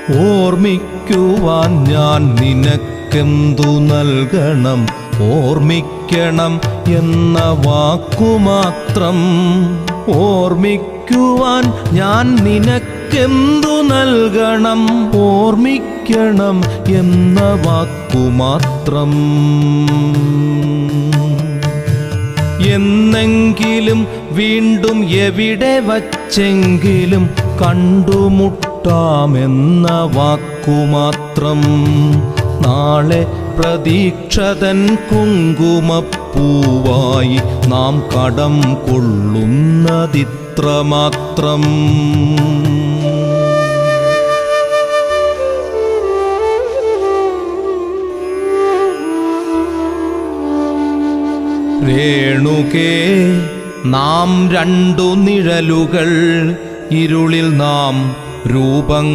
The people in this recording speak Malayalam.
ഓർമ്മിക്കുവാൻ ഞാൻ നിനക്കെന്തു നൽകണം? ഓർമ്മിക്കണം എന്ന വാക്കുമാത്രം. ഓർമ്മിക്കുവാൻ ഞാൻ നിനക്കെന്തു നൽകണം? ഓർമ്മിക്കണം എന്ന വാക്കുമാത്രം. എന്നെങ്കിലും വീണ്ടും എവിടെ വച്ചെങ്കിലും കണ്ടുമുട്ടാമെന്ന വാക്കുമാത്രം. നാളെ പ്രതീക്ഷതൻ കുങ്കുമപ്പൂവായി നാം കടം കൊള്ളുന്നതിത്രമാത്രം. രേണുകേ, നാം രണ്ടു നിഴലുകൾ, ഇരുളിൽ നാം രൂപങ്ങൾ